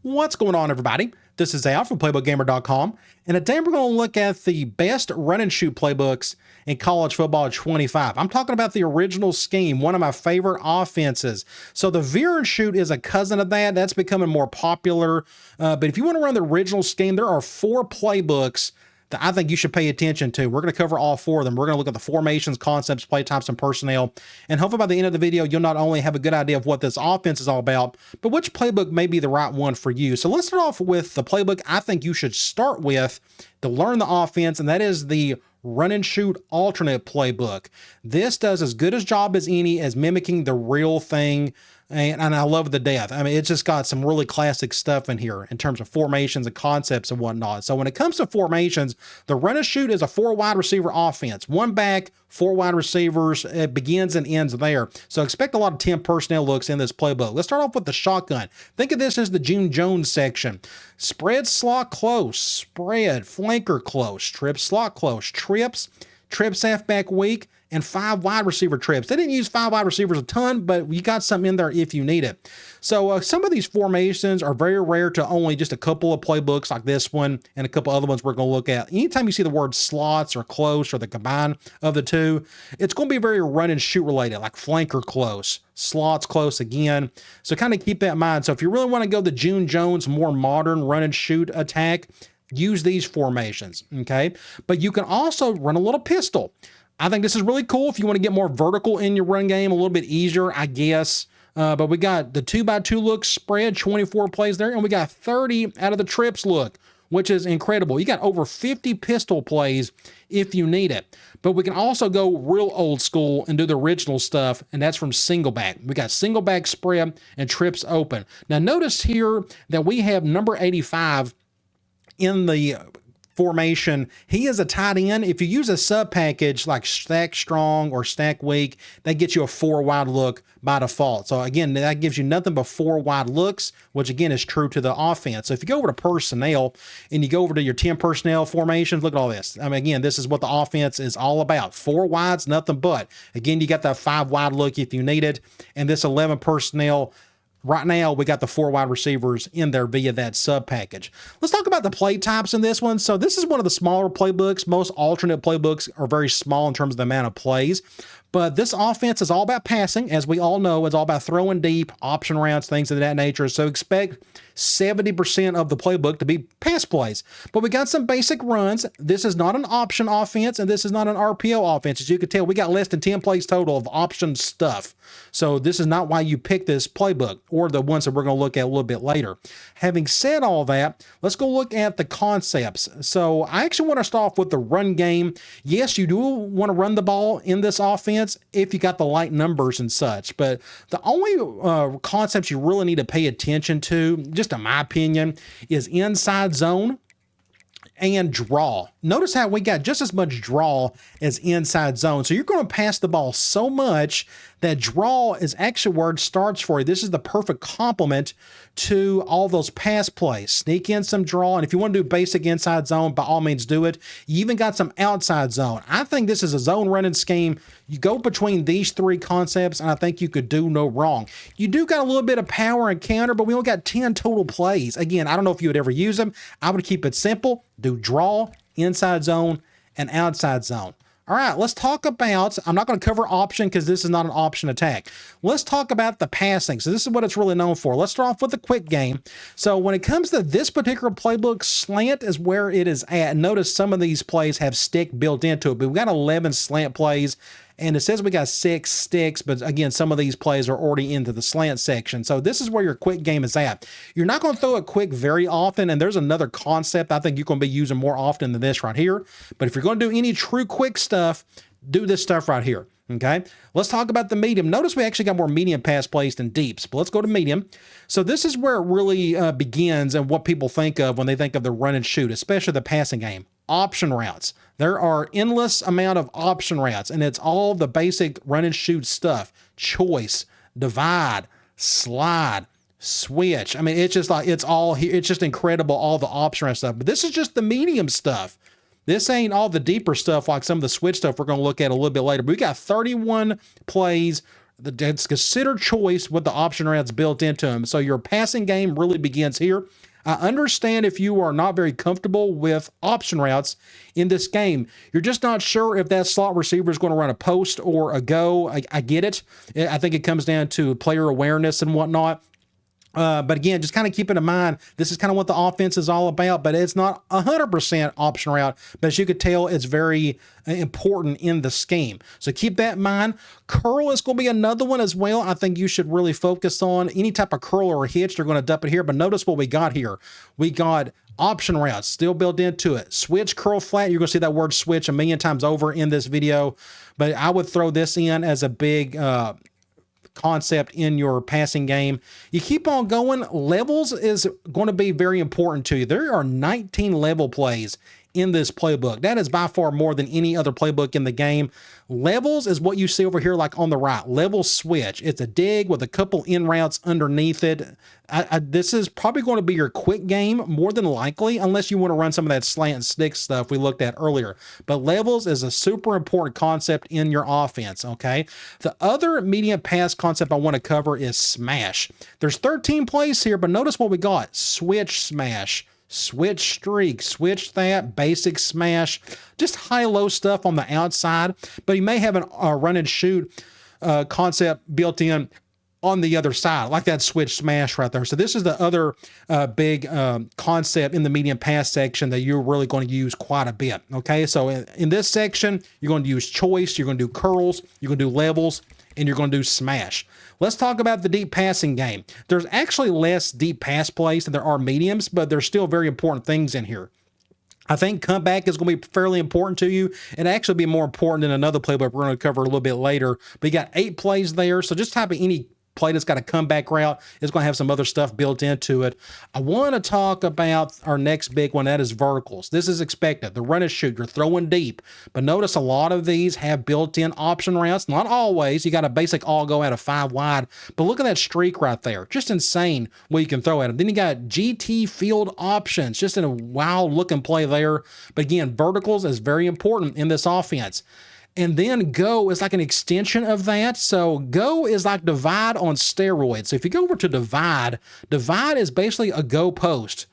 What's going on, everybody? This is Al from PlaybookGamer.com, and today we're going to look at the best run and shoot playbooks in college football 25. I'm talking about the original scheme, one of my favorite offenses. So the veer and shoot is a cousin of that. That's becoming more popular. But if you want to run the original scheme, there are 4 playbooks that I think you should pay attention to. We're going to cover all 4 of them. We're going to look at the formations, concepts, play types, and personnel. And hopefully by the end of the video, you'll not only have a good idea of what this offense is all about, but which playbook may be the right one for you. So let's start off with the playbook I think you should start with to learn the offense, and that is the run and shoot alternate playbook. This does as good a job as any as mimicking the real thing. And I love it to death. I mean, it's just got some really classic stuff in here in terms of formations and concepts and whatnot. So when it comes to formations, the run and shoot is a 4 wide receiver offense. 1 back, 4 wide receivers. It begins and ends there. So expect a lot of 10 personnel looks in this playbook. Let's start off with the shotgun. Think of this as the June Jones section. Spread slot close, spread, flanker close, trip slot close, trips halfback weak, and 5 wide receiver trips. They didn't use 5 wide receivers a ton, but you got something in there if you need it. So some of these formations are very rare to only just a couple of playbooks like this one and a couple other ones we're going to look at. Anytime you see the word slots or close or the combine of the two, it's going to be very run and shoot related, like flanker close, slots close again. So kind of keep that in mind. So if you really want to go the June Jones, more modern run and shoot attack, use these formations, okay? But you can also run a little pistol. I think this is really cool if you want to get more vertical in your run game, a little bit easier, I guess. But we got the 2x2 look spread, 24 plays there, and we got 30 out of the trips look, which is incredible. You got over 50 pistol plays if you need it. But we can also go real old school and do the original stuff, and that's from single back. We got single back spread and trips open. Now notice here that we have number 85 in the formation. He is a tight end. If you use a sub package like stack strong or stack weak, that gets you a 4 wide look by default. So again, that gives you nothing but 4 wide looks, which again is true to the offense. So if you go over to personnel and you go over to your 10 personnel formations, look at all this. I mean, again, this is what the offense is all about. 4 wides, nothing but. Again, you got that 5 wide look if you need it. And this 11 personnel, right now, we got the 4 wide receivers in there via that sub package. Let's talk about the play types in this one. So this is one of the smaller playbooks. Most alternate playbooks are very small in terms of the amount of plays. But this offense is all about passing. As we all know, it's all about throwing deep, option routes, things of that nature. So expect 70% of the playbook to be pass plays. But we got some basic runs. This is not an option offense, and this is not an RPO offense. As you can tell, we got less than 10 plays total of option stuff. So this is not why you pick this playbook, or the ones that we're going to look at a little bit later. Having said all that, let's go look at the concepts. So I actually want to start off with the run game. Yes, you do want to run the ball in this offense if you got the light numbers and such. But the only concepts you really need to pay attention to, just in my opinion, is inside zone and draw. Notice how we got just as much draw as inside zone. So you're going to pass the ball so much that draw is actually where it starts for you. This is the perfect complement to all those pass plays. Sneak in some draw, and if you want to do basic inside zone, by all means do it. You even got some outside zone. I think this is a zone running scheme. You go between these 3 concepts, and I think you could do no wrong. You do got a little bit of power and counter, but we only got 10 total plays. Again, I don't know if you would ever use them. I would keep it simple. Do draw, inside zone, and outside zone. All right, let's talk about, I'm not going to cover option because this is not an option attack. Let's talk about the passing. So this is what it's really known for. Let's start off with the quick game. So when it comes to this particular playbook, slant is where it is at. Notice some of these plays have stick built into it, but we've got 11 slant plays. And it says we got 6 sticks, but again, some of these plays are already into the slant section. So this is where your quick game is at. You're not going to throw it quick very often, and there's another concept I think you're going to be using more often than this right here. But if you're going to do any true quick stuff, do this stuff right here. Okay, let's talk about the medium. Notice we actually got more medium pass plays than deeps, but let's go to medium. So this is where it really begins and what people think of when they think of the run and shoot, especially the passing game. Option routes. There are endless amount of option routes, and it's all the basic run and shoot stuff. Choice, divide, slide, switch. I mean, it's just like, it's all here. It's just incredible, all the option route stuff. But this is just the medium stuff. This ain't all the deeper stuff like some of the switch stuff we're going to look at a little bit later. But we got 31 plays It's considered choice with the option routes built into them. So your passing game really begins here. I understand if you are not very comfortable with option routes in this game. You're just not sure if that slot receiver is going to run a post or a go. I get it. I think it comes down to player awareness and whatnot. But again, just kind of keep it in mind, this is kind of what the offense is all about, but it's not 100% option route, but as you could tell, it's very important in the scheme. So keep that in mind. Curl is going to be another one as well. I think you should really focus on any type of curl or hitch. They're going to dump it here, but notice what we got here. We got option routes still built into it. Switch, curl, flat. You're going to see that word switch a million times over in this video, but I would throw this in as a big, concept in your passing game. You keep on going. Levels is going to be very important to you. There are 19 level plays in this playbook. That is by far more than any other playbook in the game. Levels is what you see over here, like on the right. Level switch. It's a dig with a couple in routes underneath it. This is probably going to be your quick game more than likely, unless you want to run some of that slant and stick stuff we looked at earlier. But levels is a super important concept in your offense, okay? The other medium pass concept I want to cover is smash. There's 13 plays here, but notice what we got. Switch, smash. Switch, streak, switch, that basic smash, just high-low stuff on the outside, but you may have a run and shoot concept built in on the other side, like that switch smash right there. So this is the other big concept in the medium pass section that you're really going to use quite a bit. Okay, so in this section, you're going to use choice, you're going to do curls, you're going to do levels, and you're going to do smash. Let's talk about the deep passing game. There's actually less deep pass plays than there are mediums, but there's still very important things in here. I think comeback is going to be fairly important to you, and actually be more important than another playbook we're going to cover a little bit later. But you got 8 plays there, so just type in any play that's got a comeback route. It's going to have some other stuff built into it. I want to talk about our next big one, that is verticals. This is expected. The run and shoot, you're throwing deep. But notice a lot of these have built-in option routes. Not always. You got a basic all go out of 5 wide. But look at that streak right there. Just insane what you can throw at them. Then you got GT field options. Just in a wild looking play there. But again, verticals is very important in this offense. And then go is like an extension of that. So go is like divide on steroids. So if you go over to divide is basically a go post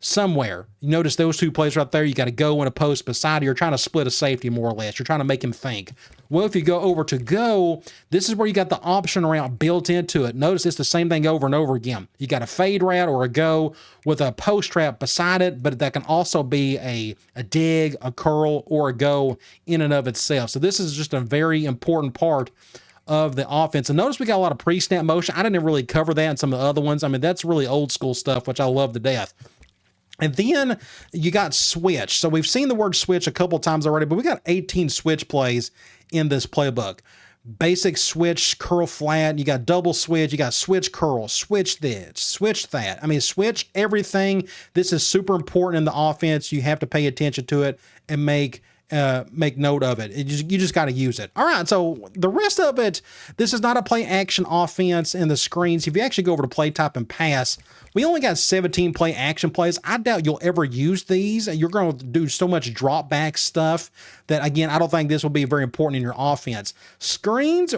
somewhere. You notice those 2 plays right there. You got to go and a post beside you. You're trying to split a safety more or less. You're trying to make him think. Well, if you go over to go, this is where you got the option route built into it. Notice it's the same thing over and over again. You got a fade route or a go with a post route beside it, but that can also be a dig, a curl, or a go in and of itself. So this is just a very important part of the offense. And notice we got a lot of pre-snap motion. I didn't really cover that in some of the other ones. I mean, that's really old school stuff, which I love to death. And then you got switch. So we've seen the word switch a couple times already, but we got 18 switch plays in this playbook. Basic switch, curl flat, you got double switch, you got switch curl, switch this, switch that. I mean, switch everything. This is super important in the offense. You have to pay attention to it and make note of it. You just got to use it. All right, so the rest of it, this is not a play action offense in the screens. If you actually go over to play type and pass, we only got 17 play action plays. I doubt you'll ever use these. You're going to do so much drop back stuff that, again, I don't think this will be very important in your offense. Screens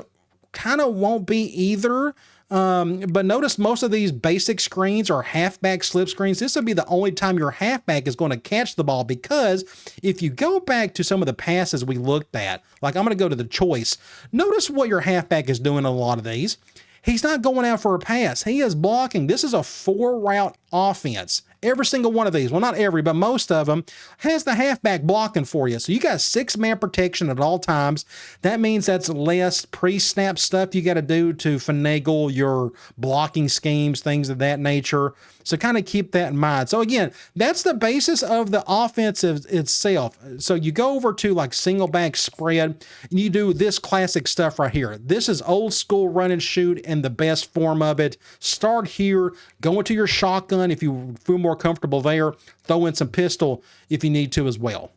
kind of won't be either. But notice most of these basic screens are halfback slip screens. This will be the only time your halfback is going to catch the ball, because if you go back to some of the passes we looked at, like I'm going to go to the choice, notice what your halfback is doing in a lot of these. He's not going out for a pass. He is blocking. This is a 4-route offense. Every single one of these, well, not every, but most of them, has the halfback blocking for you. So you got 6-man protection at all times. That means that's less pre-snap stuff you got to do to finagle your blocking schemes, things of that nature. So kind of keep that in mind. So again, that's the basis of the offense itself. So you go over to like single back spread, and you do this classic stuff right here. This is old school run and shoot in the best form of it. Start here, go into your shotgun if you feel more comfortable there. Throw in some pistol if you need to as well.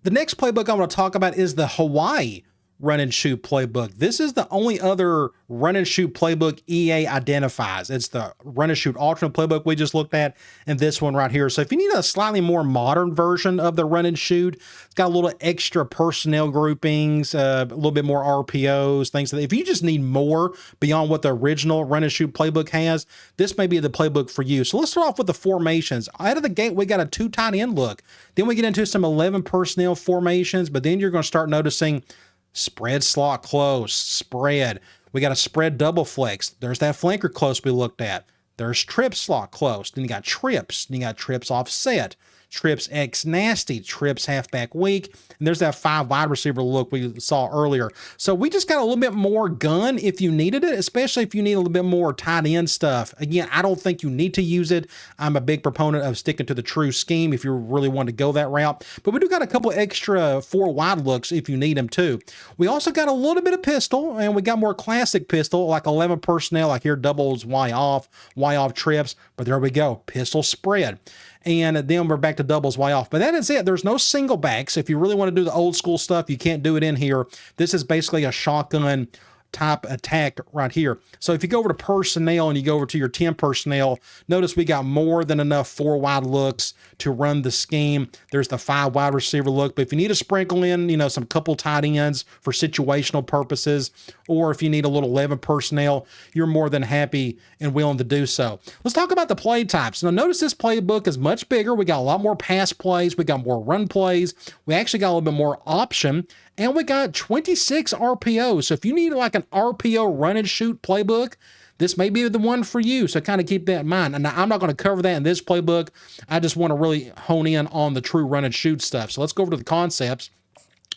The next playbook I want to talk about is the Hawaii run and shoot playbook. This is the only other run and shoot playbook EA identifies. It's the run and shoot alternate playbook we just looked at, and this one right here. So if you need a slightly more modern version of the run and shoot, it's got a little extra personnel groupings, a little bit more RPOs, things like that. If you just need more beyond what the original run and shoot playbook has, this may be the playbook for you. So let's start off with the formations. Out of the gate, we got a 2 tight end look. Then we get into some 11 personnel formations, but then you're going to start noticing spread slot close, spread. We got a spread double flex. There's that flanker close we looked at. There's trip slot close. Then you got trips. Then you got trips offset. Trips X nasty, trips halfback weak, and there's that 5 wide receiver look we saw earlier. So we just got a little bit more gun if you needed it, especially if you need a little bit more tight end stuff. Again, I don't think you need to use it. I'm a big proponent of sticking to the true scheme if you really want to go that route, but we do got a couple extra 4 wide looks if you need them too. We also got a little bit of pistol, and we got more classic pistol, like 11 personnel, like here doubles, Y off trips, but there we go, pistol spread. And then we're back to doubles way off. But that is it. There's no single backs. If you really want to do the old school stuff, you can't do it in here. This is basically a shotgun type attack right here. So if you go over to personnel and you go over to your 10 personnel, notice we got more than enough 4 wide looks to run the scheme. There's the 5 wide receiver look, but if you need to sprinkle in, some couple tight ends for situational purposes, or if you need a little 11 personnel, you're more than happy and willing to do so. Let's talk about the play types. Now notice this playbook is much bigger. We got a lot more pass plays. We got more run plays. We actually got a little bit more option. And we got 26 RPOs. So if you need like an RPO run and shoot playbook, this may be the one for you. So kind of keep that in mind. And I'm not going to cover that in this playbook. I just want to really hone in on the true run and shoot stuff. So let's go over to the concepts.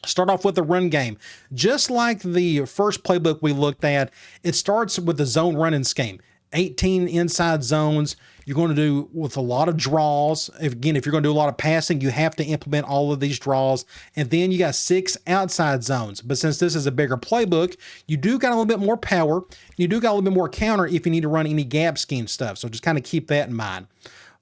Start off with the run game. Just like the first playbook we looked at, it starts with the zone running scheme. 18 inside zones. You're going to do with a lot of draws. Again, if you're going to do a lot of passing, you have to implement all of these draws. And then you got 6 outside zones. But since this is a bigger playbook, you do got a little bit more power. You do got a little bit more counter if you need to run any gap scheme stuff. So just kind of keep that in mind.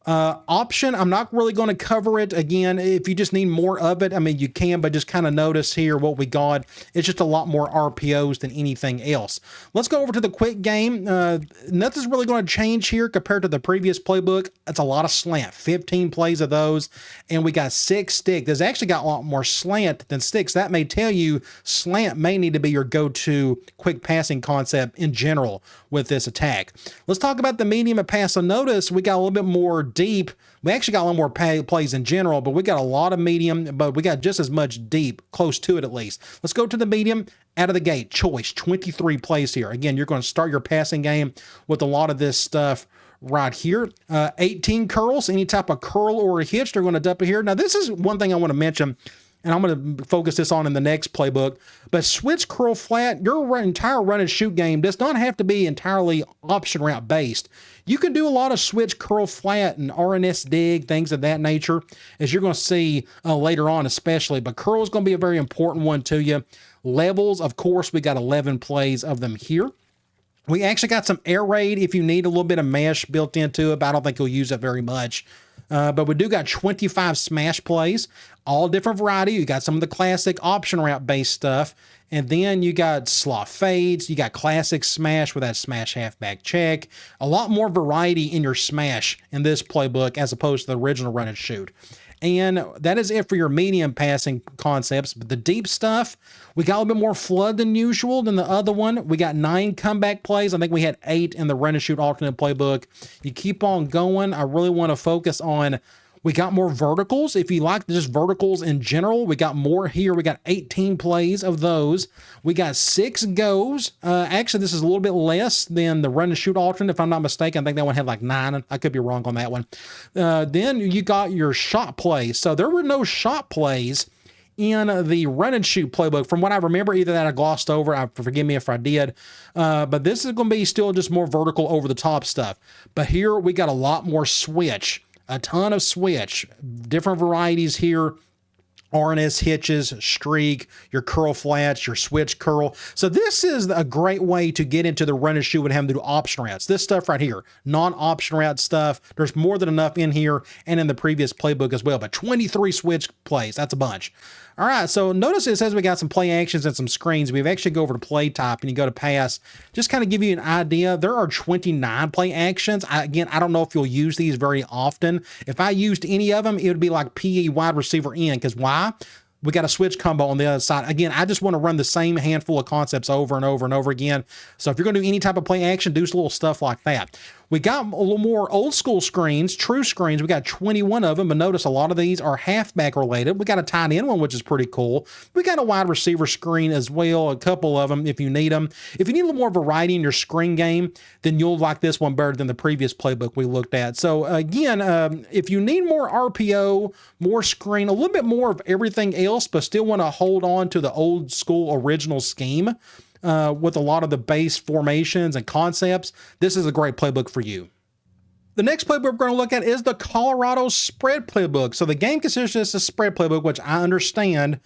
Option, I'm not really going to cover it. Again, if you just need more of it, I mean, you can, but just kind of notice here what we got. It's just a lot more RPOs than anything else. Let's go over to the quick game. Nothing's really going to change here compared to the previous playbook. It's a lot of slant, 15 plays of those, and we got 6 stick. There's actually got a lot more slant than sticks. That may tell you slant may need to be your go-to quick passing concept in general with this attack. Let's talk about the medium and pass. So notice we got a little bit more deep. We actually got a lot more plays in general, but we got a lot of medium, but we got just as much deep, close to it at least. Let's go to the medium. Out of the gate, choice, 23 plays here. Again, you're going to start your passing game with a lot of this stuff right here. 18 curls, any type of curl or a hitch, they're going to dump it here. Now, this is one thing I want to mention, and I'm going to focus this on in the next playbook, but switch curl flat, your entire run and shoot game does not have to be entirely option route based. You can do a lot of switch curl flat and RNS dig, things of that nature, as you're going to see later on especially, but curl is going to be a very important one to you. Levels, of course, we got 11 plays of them here. We actually got some air raid if you need a little bit of mesh built into it, but I don't think you'll use it very much. But we do got 25 smash plays, all different variety. You got some of the classic option route based stuff. And then you got slot fades. You got classic smash with that smash halfback check. A lot more variety in your smash in this playbook as opposed to the original run and shoot. And that is it for your medium passing concepts. But the deep stuff, we got a little bit more flood than usual than the other one. We got 9 comeback plays. I think we had 8 in the run and shoot alternate playbook. You keep on going. I really want to focus on, we got more verticals. If you like just verticals in general, we got more here. We got 18 plays of those. We got 6 goes. Actually, this is a little bit less than the run and shoot alternate. If I'm not mistaken, I think that one had like 9. I could be wrong on that one. Then you got your shot plays. So there were no shot plays in the run and shoot playbook. From what I remember, either that I glossed over, forgive me if I did, but this is going to be still just more vertical over the top stuff. But here we got a lot more switch. A ton of switch, different varieties here, RNS hitches, streak, your curl flats, your switch curl. So this is a great way to get into the run and shoot and have them do option routes. This stuff right here, non-option route stuff, there's more than enough in here and in the previous playbook as well, but 23 switch plays, that's a bunch. All right, so notice it says we got some play actions and some screens. We've actually go over to play type and you go to pass. Just kind of give you an idea, there are 29 play actions. Again, I don't know if you'll use these very often. If I used any of them, it would be like PE wide receiver in, because why? We got a switch combo on the other side. Again, I just want to run the same handful of concepts over and over and over again. So if you're going to do any type of play action, do some little stuff like that. We got a little more old school screens, true screens. We got 21 of them, but notice a lot of these are halfback related. We got a tight end one, which is pretty cool. We got a wide receiver screen as well, a couple of them if you need them. If you need a little more variety in your screen game, then you'll like this one better than the previous playbook we looked at. So again, if you need more RPO, more screen, a little bit more of everything else, but still want to hold on to the old school original scheme, with a lot of the base formations and concepts, this is a great playbook for you. The next playbook we're going to look at is the Colorado spread playbook. So the game considers this a spread playbook, which I understand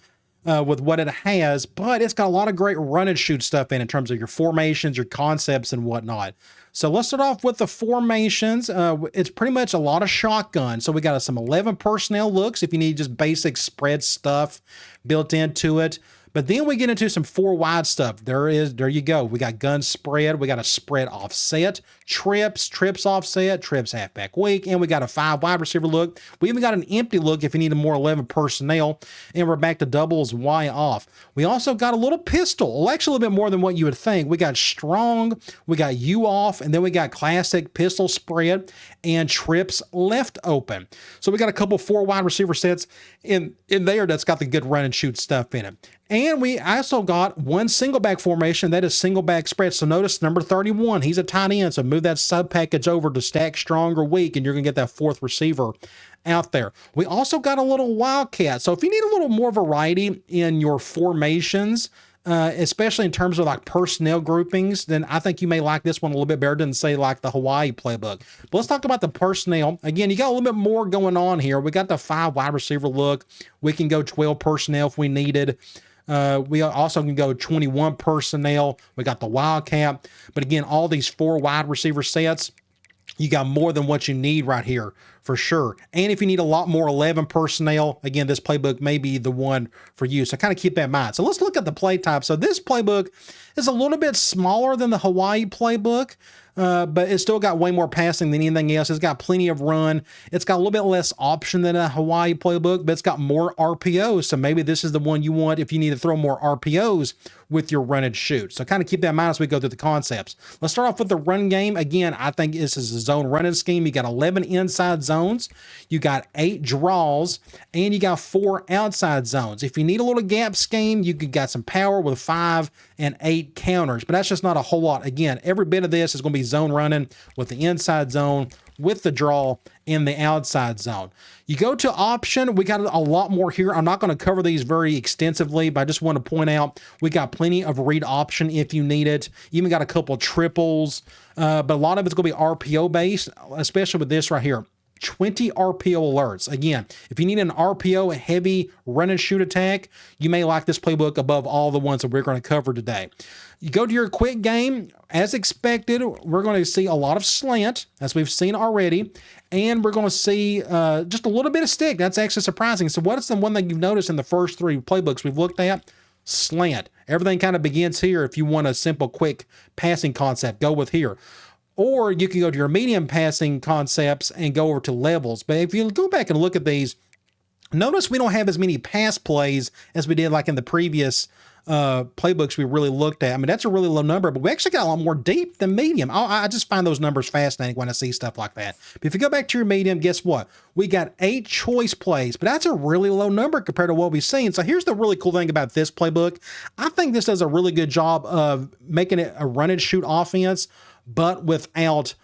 with what it has, but it's got a lot of great run and shoot stuff in terms of your formations, your concepts, and whatnot. So let's start off with the formations. It's pretty much a lot of shotgun. So we got some 11 personnel looks if you need just basic spread stuff built into it. But then we get into some 4 wide stuff. There you go. We got gun spread. We got a spread offset, trips offset, trips halfback weak, and we got a 5 wide receiver look. We even got an empty look if you need a more 11 personnel, and we're back to doubles Y off. We also got a little pistol, actually a little bit more than what you would think. We got strong, we got U off, and then we got classic pistol spread and trips left open. So we got a couple 4 wide receiver sets in there that's got the good run and shoot stuff in it. And we also got 1 single back formation, that is single back spread. So notice number 31, he's a tight end. So move that sub package over to stack strong or weak, and you're going to get that 4th receiver out there. We also got a little wildcat. So if you need a little more variety in your formations, especially in terms of like personnel groupings, then I think you may like this one a little bit better than say like the Hawaii playbook. But let's talk about the personnel. Again, you got a little bit more going on here. We got the 5 wide receiver look. We can go 12 personnel if we needed. We also can go 21 personnel. We got the wildcat. But again, all these 4 wide receiver sets, you got more than what you need right here for sure. And if you need a lot more 11 personnel, again, this playbook may be the one for you. So kind of keep that in mind. So let's look at the play type. So this playbook is a little bit smaller than the Hawaii playbook, but it's still got way more passing than anything else. It's got plenty of run. It's got a little bit less option than a Hawaii playbook, but it's got more RPOs. So maybe this is the one you want if you need to throw more RPOs with your run and shoot. So kind of keep that in mind as we go through the concepts. Let's start off with the run game. Again, I think this is a zone running scheme. You got 11 inside zones. You got 8 draws, and you got 4 outside zones. If you need a little gap scheme, you got some power with 5 and 8 counters, but that's just not a whole lot. Again, every bit of this is going to be zone running with the inside zone, with the draw in the outside zone. You go to option, we got a lot more here. I'm not going to cover these very extensively, but I just want to point out we got plenty of read option if you need it. Even got a couple triples, but a lot of it's going to be RPO based, especially with this right here. 20 RPO alerts. Again, if you need an RPO heavy run and shoot attack, you may like this playbook above all the ones that we're going to cover today. You go to your quick game, as expected, we're going to see a lot of slant, as we've seen already, and we're going to see just a little bit of stick. That's actually surprising. So what is the one thing you've noticed in the first 3 playbooks we've looked at? Slant. Everything kind of begins here. If you want a simple, quick passing concept, go with here. Or you can go to your medium passing concepts and go over to levels. But if you go back and look at these, notice we don't have as many pass plays as we did like in the previous playbooks we really looked at. I mean, that's a really low number, but we actually got a lot more deep than medium. I just find those numbers fascinating when I see stuff like that. But if you go back to your medium, guess what? We got 8 choice plays, but that's a really low number compared to what we've seen. So here's the really cool thing about this playbook. I think this does a really good job of making it a run and shoot offense, but without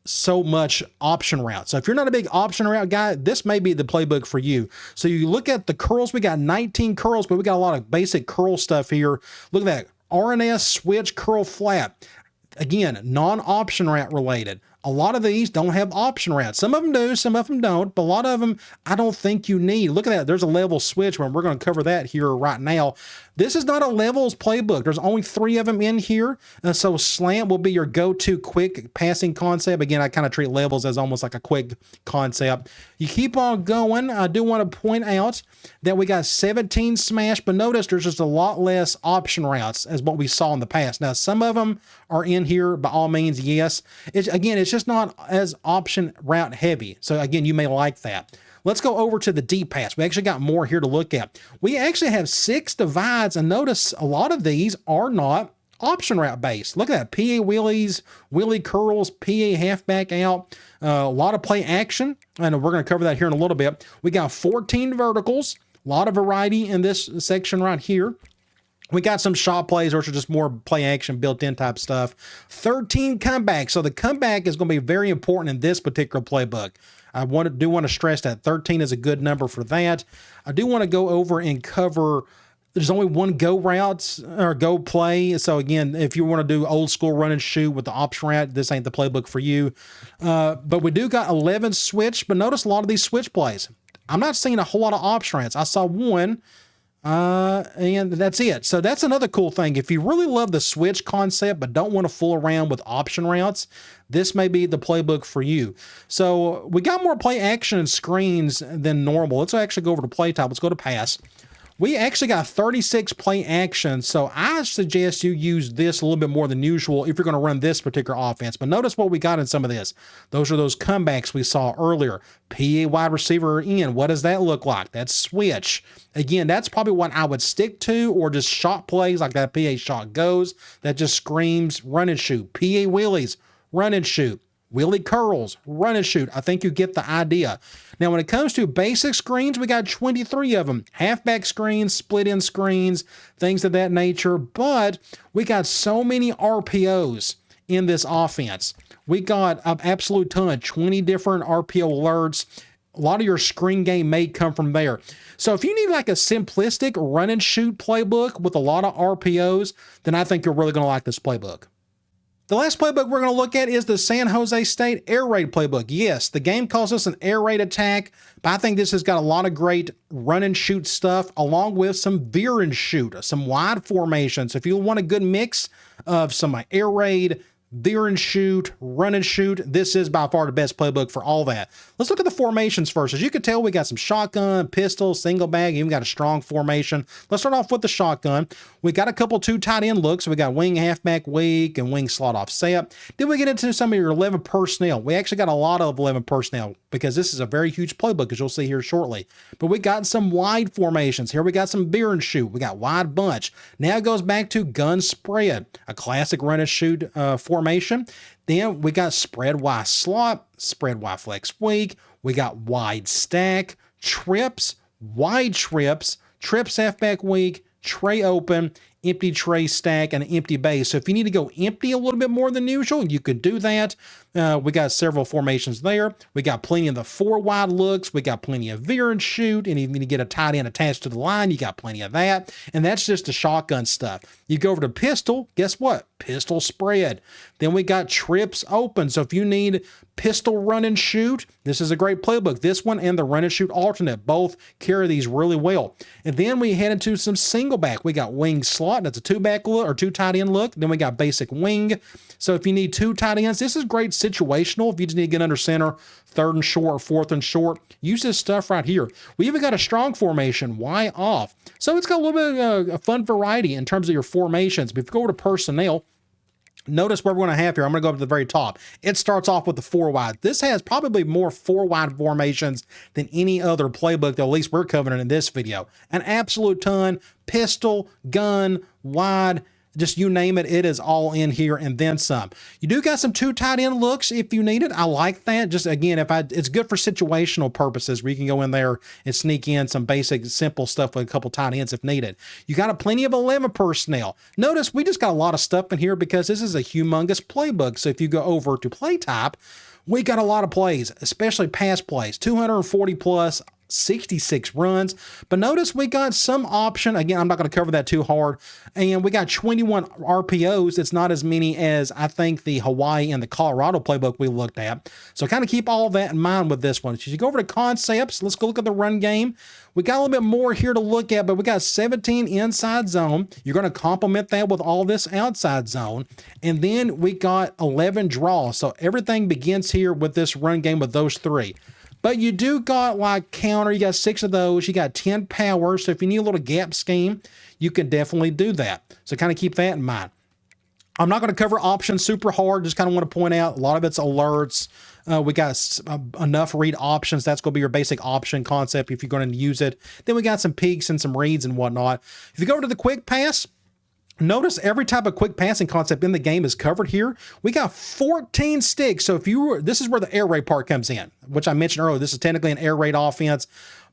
so much option route. So if you're not a big option route guy, this may be the playbook for you. So you look at the curls, we got 19 curls, but we got a lot of basic curl stuff here. Look at that. RNS, switch, curl, flat. Again, non-option route related. A lot of these don't have option routes. Some of them do, some of them don't, but a lot of them I don't think you need. Look at that. There's a level switch, and we're going to cover that here right now. This is not a levels playbook. There's only 3 of them in here. So slant will be your go-to quick passing concept. Again, I kind of treat levels as almost like a quick concept. You keep on going. I do want to point out that we got 17 smash, but notice there's just a lot less option routes as what we saw in the past. Now, some of them are in here by all means, yes. It's just not as option route heavy. So again, you may like that. Let's go over to the D-pass. We actually got more here to look at. We actually have 6 divides, and notice a lot of these are not option route based. Look at that. PA wheelies, wheelie curls, PA halfback out, a lot of play action, and we're going to cover that here in a little bit. We got 14 verticals, a lot of variety in this section right here. We got some shot plays, which are just more play action, built-in type stuff. 13 comebacks. So the comeback is going to be very important in this particular playbook. I do want to stress that 13 is a good number for that. I do want to go over and cover, there's only one go route or go play. So again, if you want to do old school run and shoot with the option route, this ain't the playbook for you. But we do got 11 switch, but notice a lot of these switch plays. I'm not seeing a whole lot of option routes. I saw one. And that's it. So that's another cool thing. If you really love the switch concept, but don't want to fool around with option routes, this may be the playbook for you. So we got more play action and screens than normal. Let's actually go over to play type. Let's go to pass. We actually got 36 play action, so I suggest you use this a little bit more than usual if you're going to run this particular offense. But notice what we got in some of this. Those are those comebacks we saw earlier. PA wide receiver in. What does that look like? That's switch. Again, that's probably what I would stick to, or just shot plays like that PA shot goes. That just screams run and shoot. PA wheelies, run and shoot. Wheelie curls, run and shoot. I think you get the idea. Now, when it comes to basic screens, we got 23 of them. Halfback screens, split-in screens, things of that nature. But we got so many RPOs in this offense. We got an absolute ton, 20 different RPO alerts. A lot of your screen game may come from there. So if you need like a simplistic run and shoot playbook with a lot of RPOs, then I think you're really going to like this playbook. The last playbook we're going to look at is the San Jose State Air Raid playbook. Yes, the game calls us an air raid attack, but I think this has got a lot of great run and shoot stuff along with some veer and shoot, some wide formations. If you want a good mix of some air raid, veer and shoot, run and shoot, this is by far the best playbook for all that. Let's look at the formations first. As you can tell, we got some shotgun, pistol, single bag, even got a strong formation. Let's start off with the shotgun. We got a couple 2 tight end looks. We got wing halfback weak and wing slot offset. Then we get into some of your 11 personnel. We actually got a lot of 11 personnel because this is a very huge playbook, as you'll see here shortly. But we got some wide formations. Here we got some veer and shoot. We got wide bunch. Now it goes back to gun spread, a classic run and shoot formation. Then we got spread Y slot, spread Y flex weak. We got wide stack, trips, wide trips, trips halfback weak, tray open, empty tray stack, and an empty base. So if you need to go empty a little bit more than usual, you could do that. We got several formations there. We got plenty of the 4 wide looks. We got plenty of veer and shoot. And even to get a tight end attached to the line, you got plenty of that. And that's just the shotgun stuff. You go over to pistol, guess what? Pistol spread. Then we got trips open. So if you need pistol run and shoot, this is a great playbook. This one and the run and shoot alternate both carry these really well. And then we head into some single back. We got wing slot. That's a 2-back look or 2 tight end look. Then we got basic wing. So if you need 2 tight ends, this is great situational. If you just need to get under center, 3rd and short, 4th and short, use this stuff right here. We even got a strong formation, Y off. So it's got a little bit of fun variety in terms of your formations. But if you go over to personnel, notice what we're going to have here. I'm going to go up to the very top. It starts off with the 4 wide. This has probably more 4 wide formations than any other playbook that at least we're covering in this video. An absolute ton. Pistol, gun, wide, just you name it, it is all in here and then some. You do got some 2 tight end looks if you need it. I like that. Just again, it's good for situational purposes where you can go in there and sneak in some basic, simple stuff with a couple tight ends if needed. You got plenty of 11 personnel. Notice we just got a lot of stuff in here because this is a humongous playbook. So if you go over to play type, we got a lot of plays, especially pass plays, 240 plus. 66 runs. But notice we got some option. Again, I'm not going to cover that too hard. And we got 21 RPOs. It's not as many as I think the Hawaii and the Colorado playbook we looked at. So kind of keep all that in mind with this one. As you go over to concepts, let's go look at the run game. We got a little bit more here to look at, but we got 17 inside zone. You're going to complement that with all this outside zone. And then we got 11 draws. So everything begins here with this run game with those three. But you do got like counter, you got 6 of those, you got 10 power. So if you need a little gap scheme, you can definitely do that. So kind of keep that in mind. I'm not going to cover options super hard. Just kind of want to point out a lot of it's alerts. We got enough read options. That's going to be your basic option concept if you're going to use it. Then we got some peaks and some reads and whatnot. If you go to the quick pass, notice every type of quick passing concept in the game is covered here. We got 14 sticks. So if you were, this is where the air raid part comes in, which I mentioned earlier. This is technically an air raid offense.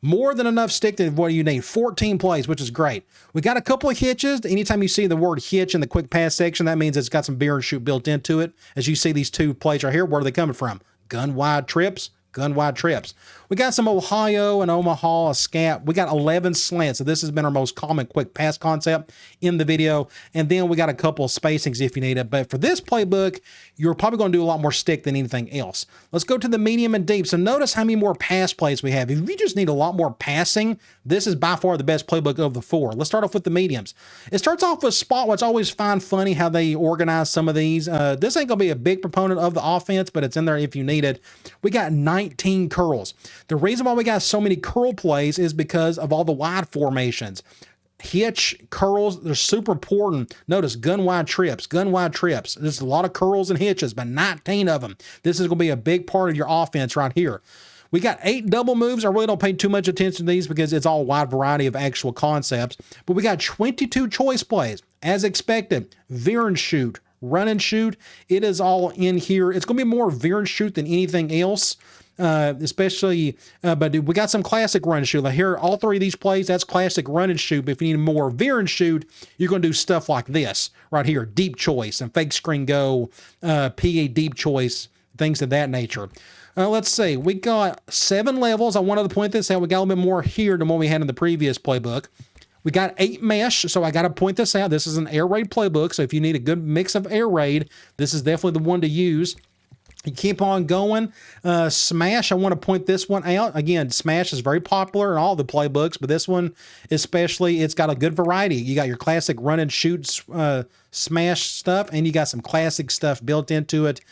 More than enough stick to what you need. 14 plays, which is great. We got a couple of hitches. Anytime you see the word hitch in the quick pass section, that means it's got some veer and shoot built into it. As you see these 2 plays right here, where are they coming from? Gun wide trips. Gun wide trips. We got some Ohio and Omaha, a scat. We got 11 slants. So this has been our most common quick pass concept in the video. And then we got a couple of spacings if you need it. But for this playbook, you're probably going to do a lot more stick than anything else. Let's go to the medium and deep. So notice how many more pass plays we have. If you just need a lot more passing, this is by far the best playbook of the 4. Let's start off with the mediums. It starts off with spot, which I always find funny how they organize some of these. This ain't going to be a big proponent of the offense, but it's in there if you need it. We got 19 curls. The reason why we got so many curl plays is because of all the wide formations. Hitch, curls, they're super important. Notice gun wide trips, gun wide trips. There's a lot of curls and hitches, but 19 of them. This is going to be a big part of your offense right here. We got 8 double moves. I really don't pay too much attention to these because it's all wide variety of actual concepts. But we got 22 choice plays. As expected, veer and shoot, run and shoot. It is all in here. It's going to be more veer and shoot than anything else. Especially, but we got some classic run and shoot. Like here, all 3 of these plays, that's classic run and shoot. But if you need more veer and shoot, you're going to do stuff like this right here, deep choice and fake screen go, PA deep choice, things of that nature. Let's see, we got 7 levels. I wanted to point this out. We got a little bit more here than what we had in the previous playbook. We got 8 mesh, so I got to point this out. This is an air raid playbook, so if you need a good mix of air raid, this is definitely the one to use. You keep on going. Smash, I want to point this one out. Again, Smash is very popular in all the playbooks, but this one especially, it's got a good variety. You got your classic run and shoot Smash stuff, and you got some classic stuff built into it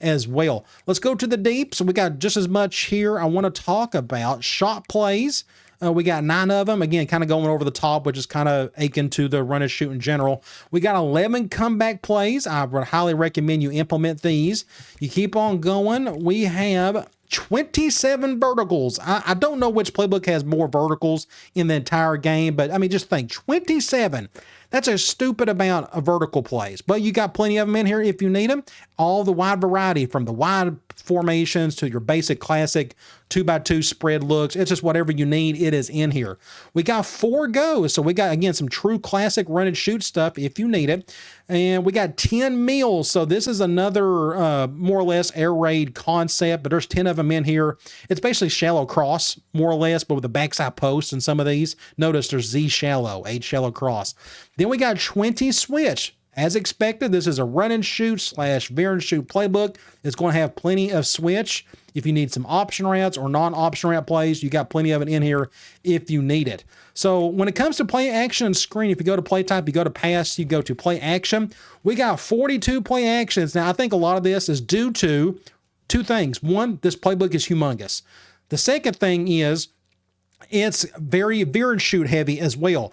as well. Let's go to the deep. So we got just as much here. I want to talk about shot plays. We got 9 of them. Again, kind of going over the top, which is kind of akin to the run and shoot in general. We got 11 comeback plays. I would highly recommend you implement these. You keep on going. We have 27 verticals. I don't know which playbook has more verticals in the entire game, but I mean, just think 27. That's a stupid amount of vertical plays, but you got plenty of them in here if you need them. All the wide variety from the wide formations to your basic classic 2x2 spread looks. It's just whatever you need, it is in here. We got 4 goes. So we got, again, some true classic run and shoot stuff if you need it. And we got 10 meals. So this is another more or less air raid concept, but there's 10 of them in here. It's basically shallow cross, more or less, but with the backside posts and some of these. Notice there's Z shallow, 8 shallow cross. Then we got 20 switch. As expected, this is a run and shoot / veer and shoot playbook. It's going to have plenty of switch. If you need some option routes or non-option route plays, you got plenty of it in here if you need it. So when it comes to play action and screen, if you go to play type, you go to pass, you go to play action. We got 42 play actions. Now, I think a lot of this is due to 2 things. One, this playbook is humongous. The second thing is it's very veer and shoot heavy as well.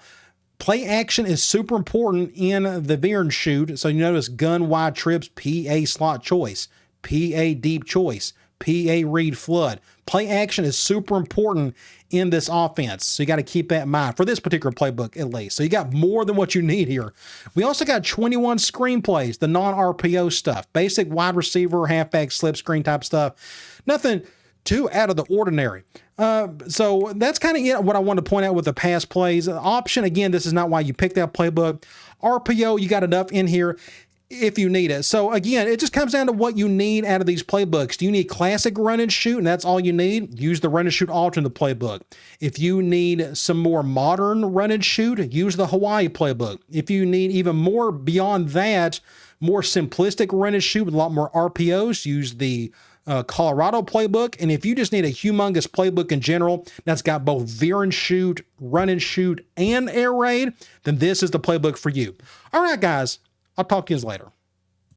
Play action is super important in the veer and shoot. So you notice gun wide trips, PA slot choice, PA deep choice, PA read flood. Play action is super important in this offense. So you got to keep that in mind for this particular playbook at least. So you got more than what you need here. We also got 21 screenplays, the non-RPO stuff, basic wide receiver, halfback, slip screen type stuff. Nothing too out of the ordinary. So that's kind of what I wanted to point out with the pass plays. Option, again, this is not why you picked that playbook. RPO, you got enough in here. if you need it. So again, it just comes down to what you need out of these playbooks. Do you need classic run and shoot and that's all you need? Use the run and shoot alt in the playbook. If you need some more modern run and shoot, use the Hawaii playbook. If you need even more beyond that, more simplistic run and shoot with a lot more RPOs, use the Colorado playbook. And if you just need a humongous playbook in general that's got both veer and shoot, run and shoot, and air raid, then this is the playbook for you. All right, guys, I'll talk to you later.